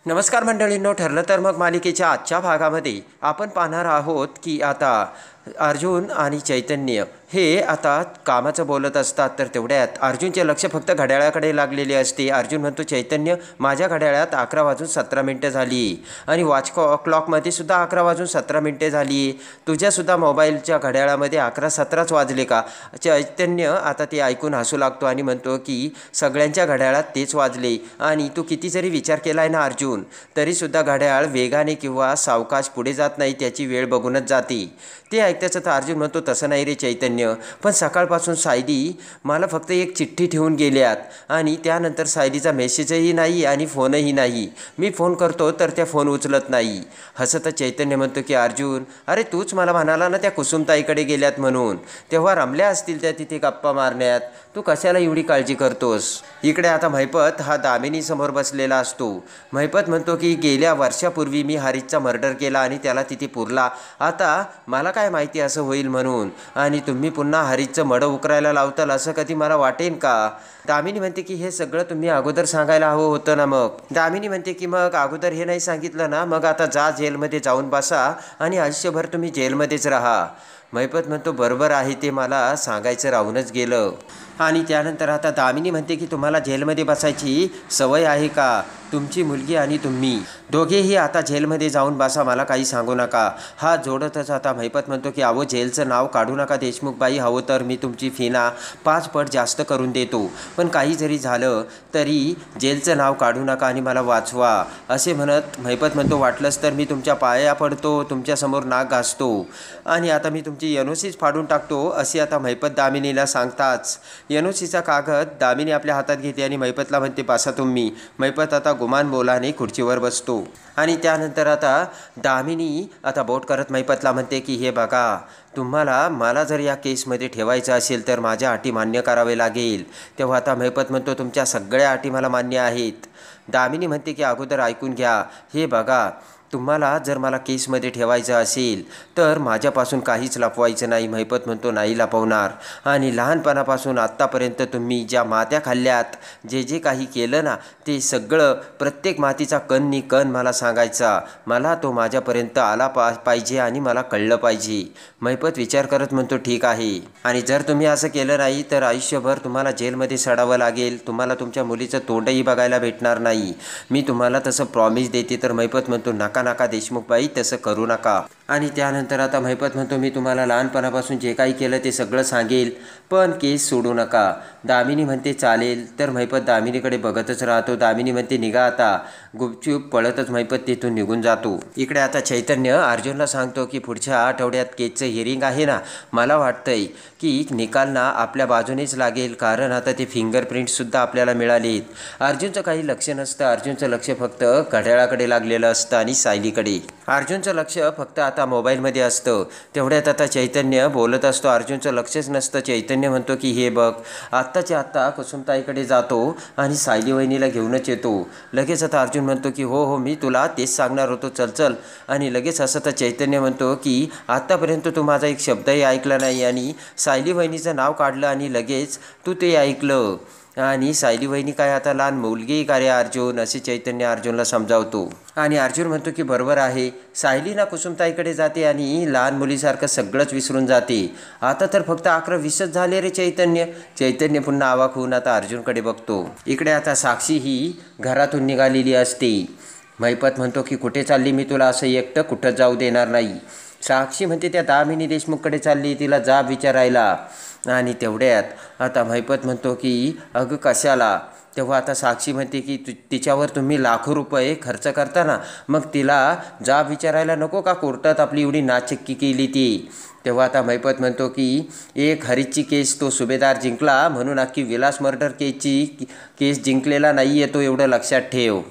नमस्कार मंडळींनो, ठरलं तर मग मालिकेच्या आजच्या भागामध्ये आपण पाहणार आहोत की आता अर्जुन आणि चैतन्य हे आता कामाचं बोलत असतात. तर तेवढ्यात अर्जुनचे लक्ष फक्त घड्याळाकडे लागलेले असते. अर्जुन म्हणतो, चैतन्य माझ्या घड्याळात 11:17 झाली आणि क्लॉकमध्ये सुद्धा 11:17 झाली. तुझ्यासुद्धा मोबाईलच्या घड्याळामध्ये 11:17 वाजले का? चैतन्य आता ते ऐकून हसू लागतो आणि म्हणतो की सगळ्यांच्या घड्याळात तेच वाजले आणि तू किती जरी विचार केला आहे ना अर्जुन, तरीसुद्धा घड्याळ वेगाने किंवा सावकाश पुढे जात नाही, त्याची वेळ बघूनच जाते. ते ऐकताच तर अर्जुन म्हणतो, तसं नाही रे चैतन्य, पण सकाळपासून सायली मला फक्त एक चिठ्ठी ठेवून गेल्यात आणि त्यानंतर सायलीचा मेसेजही नाही आणि फोनही नाही. मी फोन करतो तर त्या फोन उचलत नाही. हसत चैतन्य म्हणतो की अर्जुन, अरे तूच मला म्हणाला ना त्या कुसुमताईकडे गेल्यात म्हणून, तेव्हा रमल्या असतील त्या तिथे गप्पा मारण्यात, तू कशाला एवढी काळजी करतोस? इकडे आता महिपत हा दामिनी समोर बसलेला असतो. महिपत म्हणतो की गेल्या वर्षापूर्वी मी हरीशचा मर्डर केला आणि त्याला तिथे पुरला. आता मला काय माहिती असं होईल म्हणून, आणि तुम्ही पुन्हा हरीशचं मडं उकरायला लावताल असं कधी मला वाटेन का? दामिनी म्हणते की हे सगळं तुम्ही अगोदर सांगायला हवं होतं ना. मग दामिनी म्हणते की मग अगोदर हे नाही सांगितलं ना, मग आता जा जेलमध्ये जाऊन बसा आणि आयुष्यभर तुम्ही जेलमध्येच राहा. महिपत म्हणतो, बरोबर आहे, ते मला सांगायचं राहूनच गेलं. आणि त्यानंतर आता दामिनी म्हणते की तुम्हाला जेलमध्ये बसायची सवय आहे का? तुमची मुलगी आणि तुम्ही दोघेही आता जेलमध्ये जाऊन बसा, मला काही सांगू नका. हा जोडतच आता महिपत म्हणतो की अहो जेलचं नाव काढू नका देशमुखबाई, हवं तर मी तुमची फीना 5 पट जास्त करून देतो, पण काही जरी झालं तरी जेलचं नाव काढू नका आणि मला वाचवा. असे म्हणत महिपत म्हणतो, वाटलंच तर मी तुमच्या पाया पडतो, तुमच्यासमोर नाक घासतो आणि आता मी तुमची एनओसीच फाडून टाकतो, असे आता महिपत दामिनीला सांगताच एनओसीचा कागद दामिनी आपल्या हातात घेते आणि महिपतला म्हणते, बसा तुम्ही. महिपत आता गुमान बोलाने खुर्चीवर बसतो आणि त्यानंतर आता दामिनी आता बोट करत महिपतला म्हणते की हे बघा, तुम्हाला मला जर या केसमध्ये ठेवायचं असेल तर माझ्या अटी मान्य करावे लागेल. तेव्हा आता महिपत म्हणतो, तुमच्या सगळ्या अटी मला मान्य आहेत. दामिनी म्हणते की अगोदर ऐकून घ्या, हे बघा, तुम्हाला जर मला केसमध्ये ठेवायचं असेल तर माझ्यापासून काहीच लपवायचं नाही. महिपत म्हणतो, नाही लपवणार, आणि लहानपणापासून आत्तापर्यंत तुम्ही ज्या मात्या खाल्ल्यात, जे जे काही केलं ना, ते सगळं प्रत्येक मातीचा कणनी कण मला सांगायचा. मला तो माझ्यापर्यंत आला पाहिजे आणि मला कळलं पाहिजे. महिपत विचार करत म्हणतो, ठीक आहे, आणि जर तुम्ही असं केलं नाही तर आयुष्यभर तुम्हाला जेलमध्ये सडावं लागेल, तुम्हाला तुमच्या मुलीचं तोंडही बघायला भेटणार नाही. मी तुम्हाला तसं प्रॉमिस देते. तर महिपत म्हणतो, नका नका देशमुखबाई, तसं करू नका. आणि त्यानंतर आता महिपत म्हणतो, मी तुम्हाला लहानपणापासून जे काही केलं ते सगळं सांगेल, पण केस सोडू नका. दामिनी म्हणते, चालेल. तर महिपत दामिनीकडे बघतच राहतो. दामिनी म्हणते, निघा आता. गुपचूप पळतच महिपत तिथून निघून जातो. इकडे आता चैतन्य अर्जुनला सांगतो की पुढच्या आठवड्यात केसचं हिअरिंग आहे ना, मला वाटतंय की निकाल ना आपल्या बाजूनेच लागेल, कारण आता ते फिंगरप्रिंटसुद्धा आपल्याला मिळालेत. अर्जुनचं काही लक्ष नसतं. अर्जुनचं लक्ष फक्त घड्याळाकडे लागलेलं असतं आणि सायलीकडे. अर्जुनचं लक्ष फक्त आता मोबाईलमध्ये असतं. तेवढ्यात आता चैतन्य बोलत असतो. अर्जुनचं लक्षच नसतं. चैतन्य म्हणतो की हे बघ, आत्ताच्या आत्ता कुसुमताईकडे जातो आणि सायली वहिनीला घेऊनच येतो. लगेच आता अर्जुन म्हणतो की हो हो, मी तुला तेच सांगणार होतो, चल चल. आणि लगेच असं तर चैतन्य म्हणतो की आत्तापर्यंत तू माझा एक शब्दही ऐकला नाही आणि सायली वहिनीचं नाव काढलं आणि लगेच तू ते ऐकलं, आणि सायली वहिनी काय आता लहान मुलगी का रे अर्जुन, असे चैतन्य अर्जुनला समजावतो. आणि अर्जुन म्हणतो की बरोबर आहे, सायली ना कुसुमताईकडे जाते आणि लहान मुलीसारखं सगळंच विसरून जाते. आता तर फक्त 11-20च झाले रे चैतन्य. चैतन्य पुन्हा अवाक होऊन आता अर्जुनकडे बघतो. इकडे आता साक्षी ही घरातून निघालेली असते. महिपत म्हणतो की कुठे चालली, मी तुला असं एकटं कुठं जाऊ देणार नाही. साक्षी म्हणते, त्या दामिनी देशमुखकडे चालली, तिला जाब विचारायला. आणि तेवढ्यात आता महिपत म्हणतो की अगं कशाला? तेव्हा आता साक्षी म्हणते की तिच्यावर तुम्ही लाखो रुपये खर्च करता ना, मग तिला जाब विचारायला नको का? कोर्टात आपली एवढी नाचक्की केली ती. तेव्हा आता महिपत म्हणतो की एक हरीशची केस तो सुभेदार जिंकला म्हणून अख्खी विलास मर्डर केस जिंकलेला नाही आहे तो, एवढं लक्षात ठेव.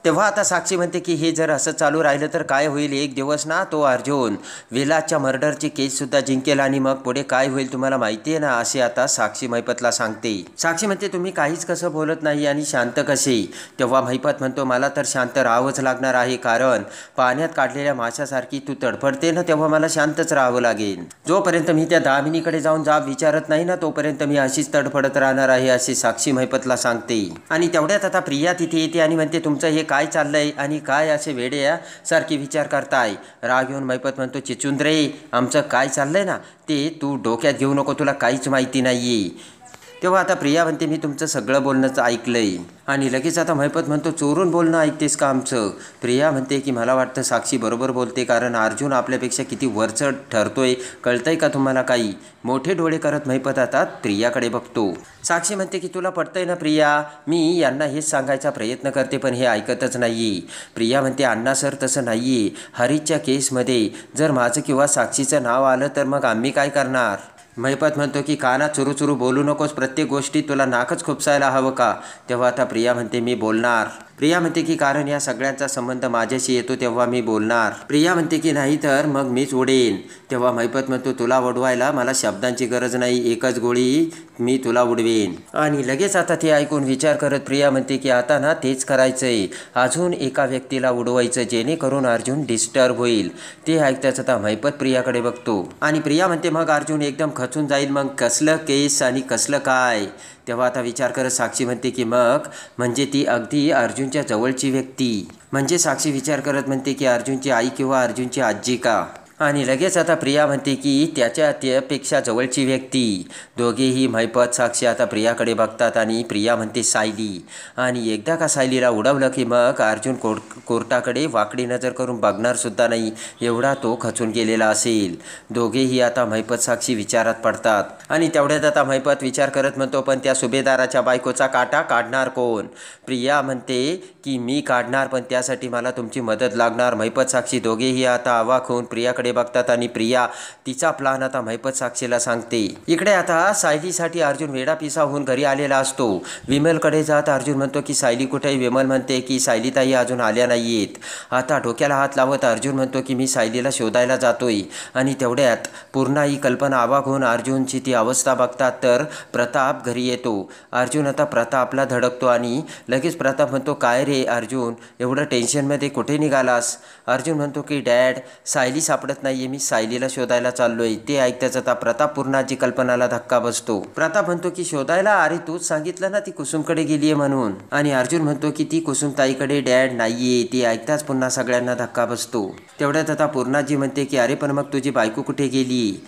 तेव्हा आता साक्षी म्हणते की हे जर असं चालू राहिलं तर काय होईल, एक दिवस ना तो अर्जुन विलासच्या मर्डरची केससुद्धा जिंकेल आणि मग पुढे काय होईल तुम्हाला माहिती आहे ना, असे आता साक्षी महिपतला सांगते. साक्षी म्हणते, तुम्ही काहीच कसं बोलत नाही आणि शांत कसे? तेव्हा महिपत म्हणतो, मला तर शांत राहावंच लागणार आहे, कारण पाण्यात काढलेल्या माशासारखी तू तडफडते ना, तेव्हा मला शांतच राहावं लागेल. जोपर्यंत मी त्या दामिनीकडे जाऊन जाब विचारत नाही ना, तोपर्यंत मी अशीच तडफडत राहणार आहे, असे साक्षी महिपतला सांगते. आणि तेवढ्यात आता प्रिया तिथे येते आणि म्हणते, तुमचं हे काय चाललंय आणि काय असे वेडे सारखे विचार करताय. राग येऊन मैपत म्हणतो, चिचुंद्रे आमचं काय चाललंय ना ते तू डोक्यात घेऊ नको, तुला काहीच माहिती नाही आहे. तेव्हा आता प्रिया म्हणते, मी तुमचं सगळं बोलणंच ऐकलंय. आणि लगेच आता महिपत म्हणतो, चोरून बोलणं ऐकतेस का आमचं? प्रिया म्हणते की मला वाटतं साक्षी बरोबर बोलते, कारण अर्जुन आपल्यापेक्षा किती वरचढ ठरतोय, कळतंय का तुम्हाला काही? मोठे डोळे करत महिपत आता प्रियाकडे बघतो. साक्षी म्हणते की तुला पटतंय ना प्रिया, मी यांना हेच सांगायचा प्रयत्न करते पण हे ऐकतच नाही. प्रिया म्हणते, अण्णा सर तसं नाही आहे. हरीशच्या केसमध्ये जर माझं किंवा साक्षीचं नाव आलं तर मग आम्ही काय करणार? महिपत म्हणतो की कानात चुरू बोलू नकोस, प्रत्येक गोष्टी तुला नाकच खुपसायला हवं का? तेव्हा आता प्रिया म्हणते, मी बोलणार. प्रिया म्हणते की कारण या सगळ्यांचा संबंध माझ्याशी येतो तेव्हा मी बोलणार. प्रिया म्हणते की नाही तर मग मीच उडेन. तेव्हा महिपत म्हणतो, तुला उडवायला मला शब्दांची गरज नाही, एकच गोळी मी तुला उडवेन. आणि लगेच आता ते ऐकून विचार करत प्रिया म्हणते की आता ना तेच करायचंय, अजून एका व्यक्तीला उडवायचं जेणेकरून अर्जुन डिस्टर्ब होईल. ते ऐकताच आता महिपत प्रियाकडे बघतो आणि प्रिया म्हणते, मग अर्जुन एकदम खचून जाईल, मग कसलं केस आणि कसलं काय? तेव्हा आता विचार करत साक्षी म्हणते की मग म्हणजे ती अगदी अर्जुनच्या जवळची व्यक्ती. म्हणजे साक्षी विचार करत म्हणते की अर्जुनची आई किंवा अर्जुनची आजी का? आणि लगेच आता प्रिया म्हणते की त्यापेक्षा जवळची व्यक्ती. दोघेही महिपत साक्षी आता प्रियाकडे बघतात आणि प्रिया म्हणते सायली. आणि एकदा का सायलीला उडवलं की मग अर्जुन कोर्टाकडे वाकडी नजर करून बघणार सुद्धा नाही, एवढा तो खचून गेलेला असेल. दोघेही आता महिपत साक्षी विचारात पडतात. आणि तेवढ्यात आता महिपत विचार करत म्हणतो, पण त्या सुभेदाराच्या बायकोचा काटा काढणार कोण? प्रिया म्हणते की मी काढणार, पण त्यासाठी मला तुमची मदत लागणार. महिपत साक्षी दोघेही आता अवाक होऊन प्रियाकडे बघतात आणि प्रिया तिचा प्लान आता महिपत साक्षीला सांगते. इकडे आता सायलीसाठी अर्जुन वेडापिसा होऊन घरी आलेला असतो. विमलकडे जात अर्जुन म्हणतो की सायली कुठे? विमल म्हणते की सायलीताई अजून आल्या नाहीयेत. आता डोक्याला हात लावत अर्जुन म्हणतो की मी सायलीला शोधायला जातोय. आणि तेवढ्यात पूर्ण ही कल्पना अवाक होऊन अर्जुनची ती अवस्था बघतात तर प्रताप घरी येतो. अर्जुन आता प्रतापला धडकतो आणि लगेच प्रताप म्हणतो, काय रे अर्जुन, एवढं टेन्शनमध्ये कुठे निघालास? अर्जुन म्हणतो की डॅड, सायली सापडत नाहीये, मी सायलीला शोधायला चाललोय. ते ऐकताच आता प्रताप पूर्णाची कल्पनाला धक्का बसतो. प्रताप म्हणतो की शोधायला? अरे तूच सांगितलं ना ती कुसुमकडे गेलीये म्हणून. आणि अर्जुन म्हणतो की ती कुसुमताईकडे डॅड नाहीये. ते ऐकताच पुन्हा सगळ्यांना धक्का बसतो. तेवढ्यात आता पूर्णाजी म्हणते की अरे पण मग तुझी बायको कुठे गेली?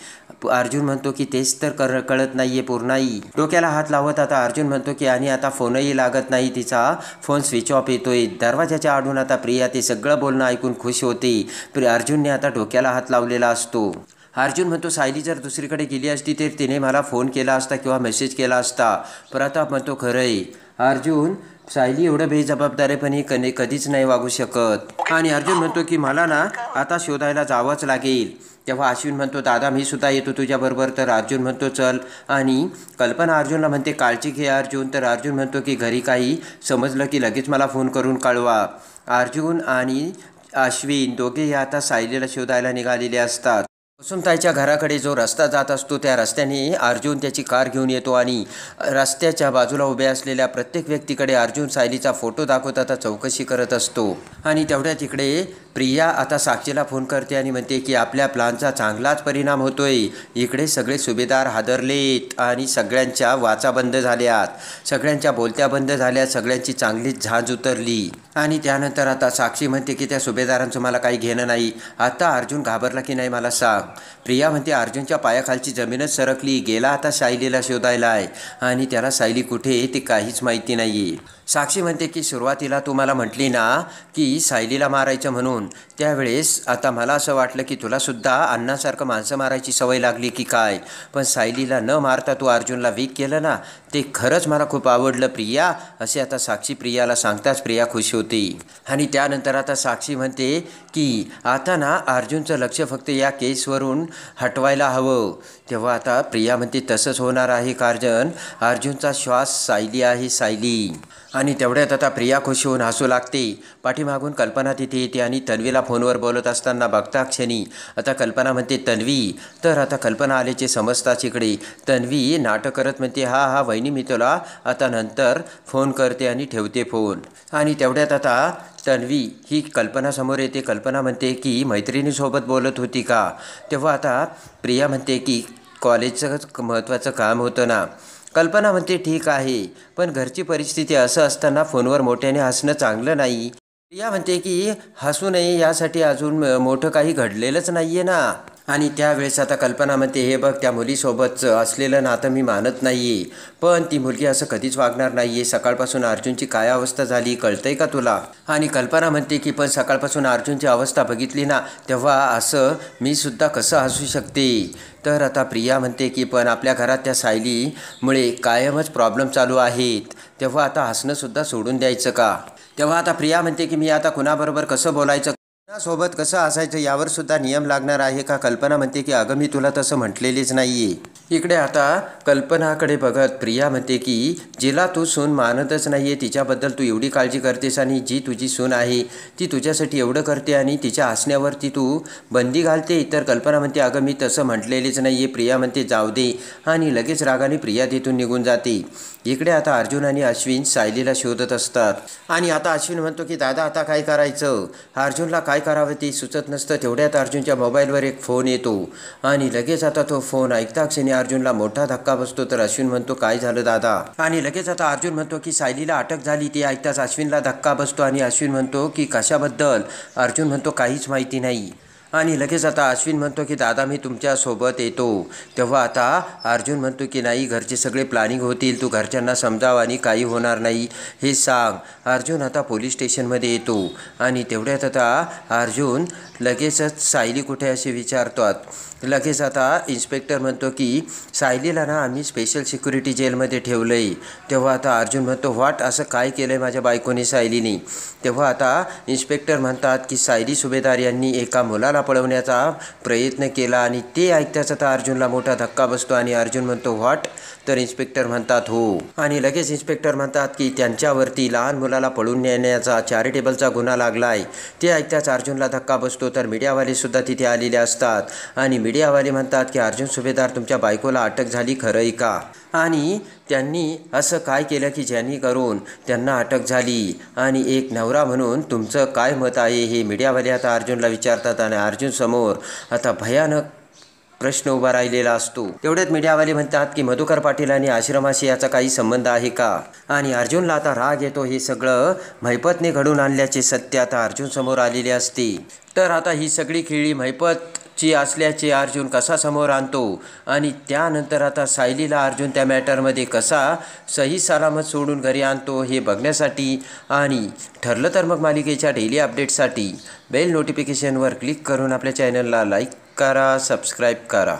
अर्जुन म्हणतो की तेच तर कळत नाहीये पूर्णाई. डोक्याला हात लावत आता अर्जुन म्हणतो की आणि आता फोनही लागत नाही, तिचा फोन स्विच ऑफ येतोय. दरवाजाच्या आडून आता प्रिया ते सगळं बोलणं ऐकून खुश होते. अर्जुनने आता डोक्याला हात लावलेला असतो. अर्जुन म्हणतो, सायली जर दुसरीकडे गेली असती तर तिने मला फोन केला असता किंवा मेसेज केला असता. प्रताप म्हणतो, खरंय अर्जुन, सायली एवढं बेजबाबदारीपणे कधीच नाही वागू शकत. आणि अर्जुन म्हणतो की मला ना आता शोधायला जावंच लागेल. तेव्हा अश्विन म्हणतो, दादा मी सुद्धा येतो तुझ्याबरोबर. तर अर्जुन म्हणतो चल. आणि कल्पना अर्जुनला म्हणते, काळजी घे अर्जुन. तर अर्जुन म्हणतो की घरी काही समजलं की लगेच मला फोन करून कळवा. अर्जुन आणि अश्विन दोघेही आता सायलीला शोधायला निघालेले असतात. कुसुमताईच्या घराकडे जो रस्ता जात असतो त्या रस्त्याने अर्जुन त्याची कार घेऊन येतो आणि रस्त्याच्या बाजूला उभ्या असलेल्या प्रत्येक व्यक्तीकडे अर्जुन सायलीचा फोटो दाखवत आता चौकशी करत असतो. आणि तेवढ्या तिकडे प्रिया आता साक्षीला फोन करते आणि म्हणते की आपल्या प्लानचा चांगलाच परिणाम होतोय. इकडे सगळे सुभेदार हादरलेत आणि सगळ्यांच्या वाचा बंद झाल्यात, सगळ्यांच्या बोलत्या बंद झाल्यात, सगळ्यांची चांगलीच झांज उतरली. आणि त्यानंतर आता साक्षी म्हणते की त्या सुभेदारांचं मला काही घेणं नाही. आता अर्जुन घाबरला की नाही मला सांग. प्रिया म्हणते, अर्जुनच्या पायाखालची जमीनच सरकली, गेला आता सायलीला शोधायला आहे आणि त्याला सायली कुठे ते काहीच माहिती नाही. साक्षी म्हणते की सुरुवातीला तू मला म्हटली ना की सायलीला मारायचं म्हणून, त्यावेळेस आता मला असं वाटलं की तुलासुद्धा अण्णासारखं माणसं मारायची सवय लागली की काय. पण सायलीला न मारता तू अर्जुनला वीक केलं ना, ते खरंच मला खूप आवडलं प्रिया. असे आता साक्षी प्रियाला सांगताच प्रिया खुश होती. आणि त्यानंतर आता साक्षी म्हणते की आता ना अर्जुनचं लक्ष फक्त या केसवरून हटवायला हवं. तेव्हा आता प्रिया म्हणते तसंच होणार आहे कारण अर्जुनचा श्वास सायली आहे, सायली. आणि तेवढ्यात आता प्रिया खुश होऊन हसू लागते. पाठीमागून कल्पना तिथे येते आणि तन्वीला फोनवर बोलत असताना बघता क्षणी आता कल्पना म्हणते तन्वी. तर आता कल्पना आल्याचे समजताच इकडे तन्वी नाटक करत म्हणते, हा हा वहिनी मी तुला आता नंतर फोन करते आणि ठेवते फोन. आणि तेवढ्यात आता तन्वी ही कल्पनासमोर येते. कल्पना म्हणते की मैत्रिणीसोबत बोलत होती का? तेव्हा आता प्रिया म्हणते की कॉलेजचं महत्त्वाचं काम होतं ना. कल्पना म्हणते ठीक आहे, पण घरची परिस्थिती असं असताना फोनवर मोठ्याने हसणं चांगलं नाही. प्रिया म्हणते की हसू नये यासाठी अजून मोठं काही घडलेलंच नाही आहे ना. आणि त्यावेळेस आता कल्पना म्हणते, हे बघ त्या मुलीसोबतचं असलेलं नातं मी मानत नाही आहे, पण ती मुलगी असं कधीच वागणार नाही आहे. सकाळपासून अर्जुनची काय अवस्था झाली कळतंय का तुला? आणि कल्पना म्हणते की पण सकाळपासून अर्जुनची अवस्था बघितली ना, तेव्हा असं मी सुद्धा कसं हसू शकते. तर आता प्रिया म्हणते की पण आपल्या घरात त्या सायलीमुळे कायमच प्रॉब्लेम चालू आहेत, तेव्हा आता हसणंसुद्धा सोडून द्यायचं का? तेव्हा आता प्रिया म्हणते की मी आता कुणाबरोबर कसं बोलायचं, सोबत कसं असायचं यावर सुद्धा नियम लागणार आहे का? कल्पना म्हणते की अगं मी तुला तसं म्हटलेलीच नाही आहे. इकडे आता कल्पनाकडे बघत प्रिया म्हणते की जिला तू सून मानतच नाही आहे, तिच्याबद्दल तू एवढी काळजी करतेस आणि जी तुझी सून आहे ती तुझ्यासाठी एवढं करते आणि तिच्या हसण्यावरती तू बंदी घालते. तर कल्पना म्हणते अगं मी तसं म्हटलेलीच नाही आहे. प्रिया म्हणते जाऊ दे आणि लगेच रागाने प्रिया तिथून निघून जाते. इकडे आता अर्जुन आणि अश्विन सायलीला शोधत असतात आणि आता अश्विन म्हणतो की दादा आता काय करायचं? अर्जुनला काय करावं ते सुचत नसतं. तेवढ्यात अर्जुनच्या मोबाईलवर एक फोन येतो आणि लगेच आता तो फोन ऐकता क्षणी अर्जुनला मोठा धक्का बसतो. तर अश्विन म्हणतो काय झालं दादा? आणि लगेच आता अर्जुन म्हणतो की सायलीला अटक झाली. ते ऐकताच अश्विनला धक्का बसतो आणि अश्विन म्हणतो की कशाबद्दल? अर्जुन म्हणतो काहीच माहिती नाही. आणि लगेच आता अश्विन म्हणतो की दादा मी तुमच्यासोबत येतो. तेव्हा आता अर्जुन म्हणतो की नाही, घरचे सगळे प्लॅनिंग होतील, तू घरच्यांना समजाव आणि काही होणार नाही हे सांग. अर्जुन आता पोलीस स्टेशनमध्ये येतो आणि तेवढ्यात आता अर्जुन लगेचच सायली कुठे असे विचारतात. लगेच आता इन्स्पेक्टर म्हणतो की सायलीला ना आम्ही स्पेशल सिक्युरिटी जेलमध्ये ठेवलं आहे. तेव्हा आता अर्जुन म्हणतो व्हॉट, असं काय केलं आहे माझ्या बायकोने सायलीने? तेव्हा आता इन्स्पेक्टर म्हणतात की सायली सुभेदार यांनी एका मुलाला पळवण्याचा प्रयत्न केला आणि ते ऐकताच आता अर्जुनला मोठा धक्का बसतो आणि अर्जुन म्हणतो व्हॉट? तर इन्स्पेक्टर म्हणतात हो. आणि लगेच इन्स्पेक्टर म्हणतात की त्यांच्यावरती लहान मुलाला पळून नेण्याचा चॅरिटेबलचा गुन्हा लागला आहे. ते ऐकताच अर्जुनला धक्का बसतो. तर मीडियावाले सुद्धा तिथे आलेले असतात आणि मीडियावाले म्हणतात की अर्जुन सुभेदार तुमच्या बायकोला अटक झाली, खरं आहे का? आणि त्यांनी असं काय केलं की ज्यांनी करून त्यांना अटक झाली आणि एक नवरा म्हणून तुमचं काय मत आहे? हे मीडियावाले आता अर्जुनला विचारतात आणि अर्जुन समोर आता भयानक प्रश्न उभा राहिलेला असतो. तेवढ्यात मीडियावाले म्हणतात की मधुकर पाटील आणि आश्रमाशी याचा काही संबंध आहे का? आणि अर्जुनला आता राग येतो. हे सगळं महिपतने घडून आणल्याचे सत्य आता अर्जुन समोर आलेले असते. तर आता ही सगळी खेळी महिपतची असल्याचे अर्जुन कसा समोर आणतो आणि त्यानंतर आता सायलीला अर्जुन त्या मॅटरमध्ये कसा सही सलामत सोडून घरी आणतो हे बघण्यासाठी आणि ठरलं तर मग मालिकेच्या डेली अपडेट्ससाठी बेल नोटिफिकेशनवर क्लिक करून आपल्या चॅनलला लाईक करा, सबस्क्राईब करा.